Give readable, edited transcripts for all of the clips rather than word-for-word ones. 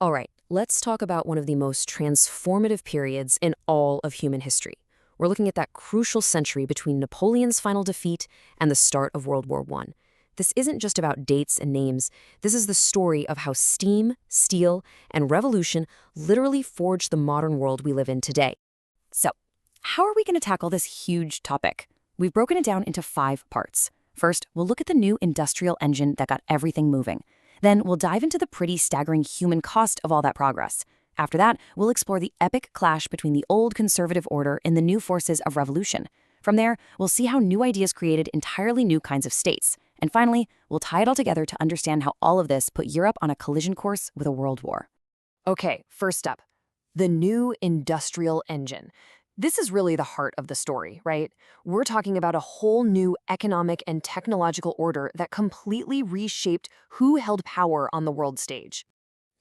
All right, let's talk about one of the most transformative periods in all of human history. We're looking at that crucial century between Napoleon's final defeat and the start of World War I. This isn't just about dates and names. This is the story of how steam, steel, and revolution literally forged the modern world we live in today. So, how are we going to tackle this huge topic? We've broken it down into 5 parts. First, we'll look at the new industrial engine that got everything moving. Then we'll dive into the pretty staggering human cost of all that progress. After that, we'll explore the epic clash between the old conservative order and the new forces of revolution. From there, we'll see how new ideas created entirely new kinds of states. And finally, we'll tie it all together to understand how all of this put Europe on a collision course with a world war. Okay, first up, the new industrial engine. This is really the heart of the story, right? We're talking about a whole new economic and technological order that completely reshaped who held power on the world stage.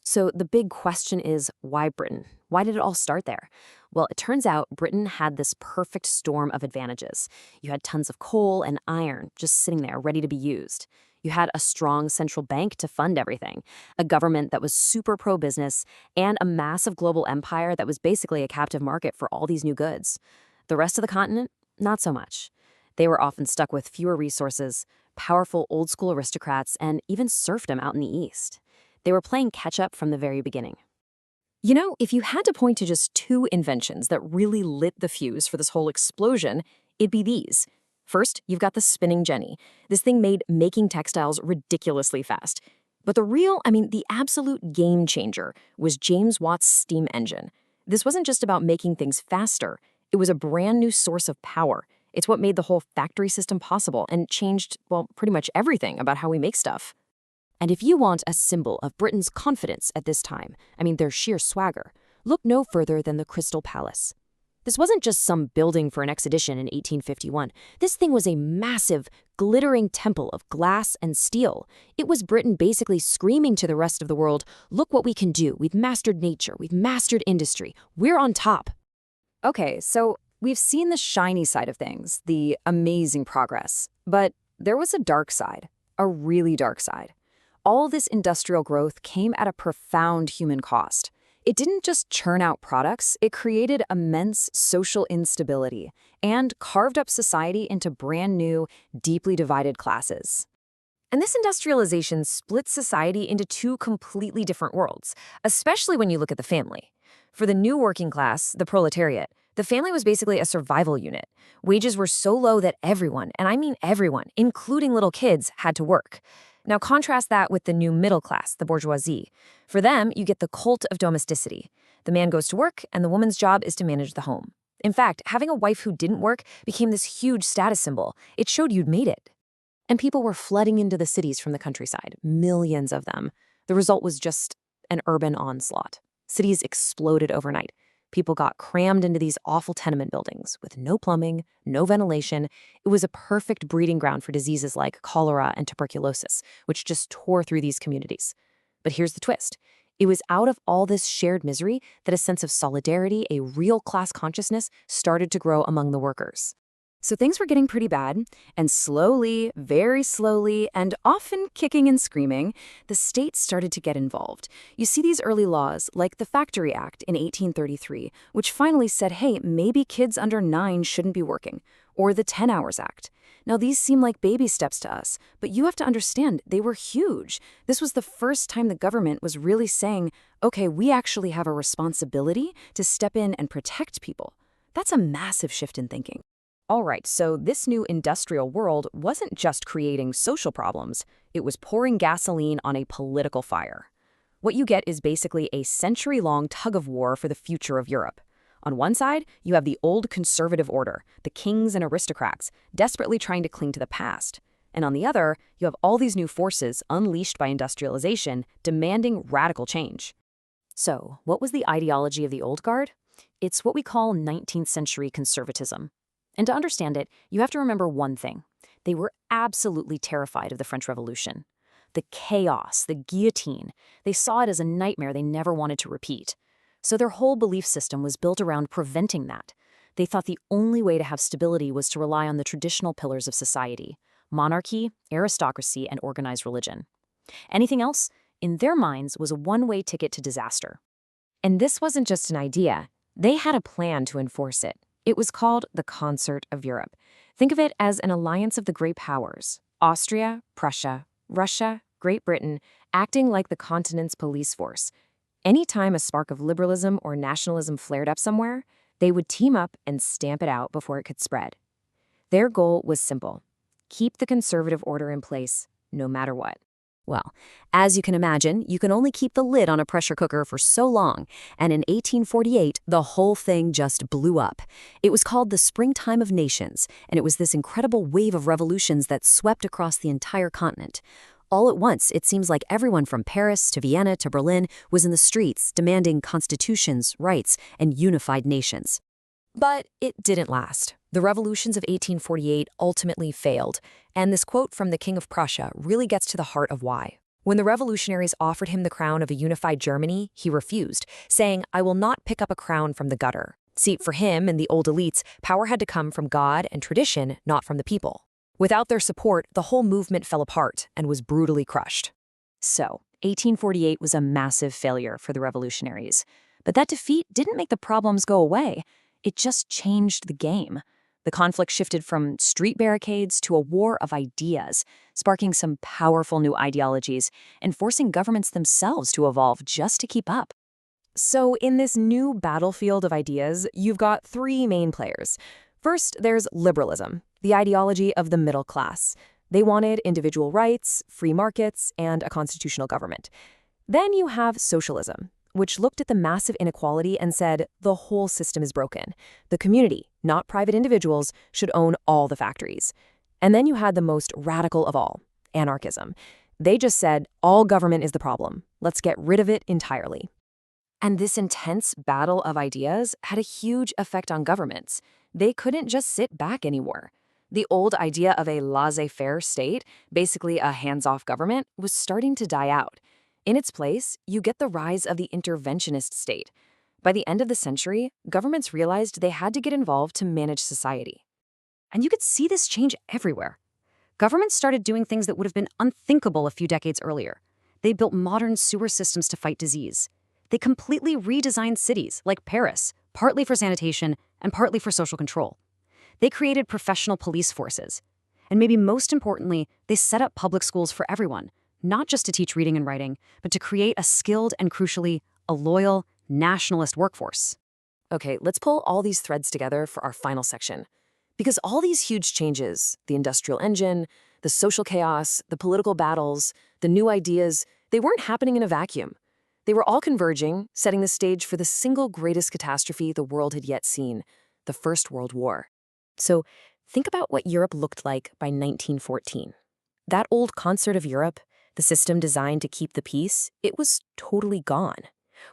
So the big question is, why Britain? Why did it all start there? Well, it turns out Britain had this perfect storm of advantages. You had tons of coal and iron just sitting there ready to be used. You had a strong central bank to fund everything, a government that was super pro-business, and a massive global empire that was basically a captive market for all these new goods. The rest of the continent, not so much. They were often stuck with fewer resources, powerful old-school aristocrats, and even serfdom out in the east. They were playing catch-up from the very beginning. You know, if you had to point to just 2 inventions that really lit the fuse for this whole explosion, it'd be these. First, you've got the spinning jenny. This thing made making textiles ridiculously fast. But the absolute game changer was James Watt's steam engine. This wasn't just about making things faster. It was a brand new source of power. It's what made the whole factory system possible and changed, well, pretty much everything about how we make stuff. And if you want a symbol of Britain's confidence at this time, their sheer swagger, look no further than the Crystal Palace. This wasn't just some building for an exhibition in 1851. This thing was a massive, glittering temple of glass and steel. It was Britain basically screaming to the rest of the world, look what we can do. We've mastered nature. We've mastered industry. We're on top. Okay, so we've seen the shiny side of things, the amazing progress. But there was a dark side, a really dark side. All this industrial growth came at a profound human cost. It didn't just churn out products, it created immense social instability and carved up society into brand new, deeply divided classes. And this industrialization split society into 2 completely different worlds, especially when you look at the family. For the new working class, the proletariat, the family was basically a survival unit. Wages were so low that everyone, and I mean everyone, including little kids, had to work. Now contrast that with the new middle class, the bourgeoisie. For them, you get the cult of domesticity. The man goes to work, and the woman's job is to manage the home. In fact, having a wife who didn't work became this huge status symbol. It showed you'd made it. And people were flooding into the cities from the countryside, millions of them. The result was just an urban onslaught. Cities exploded overnight. People got crammed into these awful tenement buildings with no plumbing, no ventilation. It was a perfect breeding ground for diseases like cholera and tuberculosis, which just tore through these communities. But here's the twist. It was out of all this shared misery that a sense of solidarity, a real class consciousness, started to grow among the workers. So things were getting pretty bad, and slowly, very slowly, and often kicking and screaming, the state started to get involved. You see these early laws, like the Factory Act in 1833, which finally said, hey, maybe kids under 9 shouldn't be working, or the 10 Hours Act. Now, these seem like baby steps to us, but you have to understand, they were huge. This was the first time the government was really saying, okay, we actually have a responsibility to step in and protect people. That's a massive shift in thinking. All right, so this new industrial world wasn't just creating social problems, it was pouring gasoline on a political fire. What you get is basically a century-long tug-of-war for the future of Europe. On one side, you have the old conservative order, the kings and aristocrats, desperately trying to cling to the past. And on the other, you have all these new forces unleashed by industrialization, demanding radical change. So, what was the ideology of the old guard? It's what we call 19th century conservatism. And to understand it, you have to remember one thing. They were absolutely terrified of the French Revolution. The chaos, the guillotine, they saw it as a nightmare they never wanted to repeat. So their whole belief system was built around preventing that. They thought the only way to have stability was to rely on the traditional pillars of society: monarchy, aristocracy, and organized religion. Anything else? in their minds, was a one-way ticket to disaster. And this wasn't just an idea. They had a plan to enforce it. It was called the Concert of Europe. Think of it as an alliance of the great powers: Austria, Prussia, Russia, Great Britain, acting like the continent's police force. Anytime a spark of liberalism or nationalism flared up somewhere, they would team up and stamp it out before it could spread. Their goal was simple: keep the conservative order in place, no matter what. Well, as you can imagine, you can only keep the lid on a pressure cooker for so long, and in 1848, the whole thing just blew up. It was called the Springtime of Nations, and it was this incredible wave of revolutions that swept across the entire continent. All at once, it seems like everyone from Paris to Vienna to Berlin was in the streets demanding constitutions, rights, and unified nations. But it didn't last. The revolutions of 1848 ultimately failed, and this quote from the King of Prussia really gets to the heart of why. When the revolutionaries offered him the crown of a unified Germany, he refused, saying, "I will not pick up a crown from the gutter." See, for him and the old elites, power had to come from God and tradition, not from the people. Without their support, the whole movement fell apart and was brutally crushed. So, 1848 was a massive failure for the revolutionaries. But that defeat didn't make the problems go away. It just changed the game. The conflict shifted from street barricades to a war of ideas, sparking some powerful new ideologies and forcing governments themselves to evolve just to keep up. So in this new battlefield of ideas, you've got three main players. First, there's liberalism, the ideology of the middle class. They wanted individual rights, free markets, and a constitutional government. Then you have socialism, which looked at the massive inequality and said, the whole system is broken. The community, not private individuals, should own all the factories. And then you had the most radical of all, anarchism. They just said, all government is the problem. Let's get rid of it entirely. And this intense battle of ideas had a huge effect on governments. They couldn't just sit back anymore. The old idea of a laissez-faire state, basically a hands-off government, was starting to die out. In its place, you get the rise of the interventionist state. By the end of the century, governments realized they had to get involved to manage society. And you could see this change everywhere. Governments started doing things that would have been unthinkable a few decades earlier. They built modern sewer systems to fight disease. They completely redesigned cities, like Paris, partly for sanitation and partly for social control. They created professional police forces. And maybe most importantly, they set up public schools for everyone, not just to teach reading and writing, but to create a skilled and, crucially, a loyal, nationalist workforce. Okay, let's pull all these threads together for our final section. Because all these huge changes, the industrial engine, the social chaos, the political battles, the new ideas, they weren't happening in a vacuum. They were all converging, setting the stage for the single greatest catastrophe the world had yet seen, the First World War. So think about what Europe looked like by 1914. That old concert of Europe, the system designed to keep the peace, it was totally gone.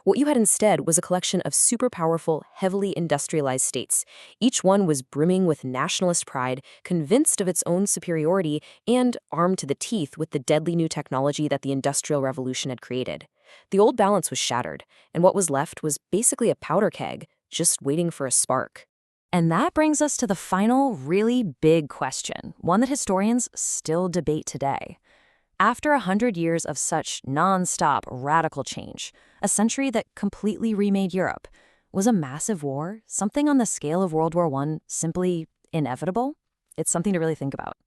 What you had instead was a collection of super powerful, heavily industrialized states. Each one was brimming with nationalist pride, convinced of its own superiority, and armed to the teeth with the deadly new technology that the Industrial Revolution had created. The old balance was shattered, and what was left was basically a powder keg, just waiting for a spark. And that brings us to the final, really big question, one that historians still debate today. After 100 years of such non-stop radical change, a century that completely remade Europe, was a massive war, something on the scale of World War I, simply inevitable? It's something to really think about.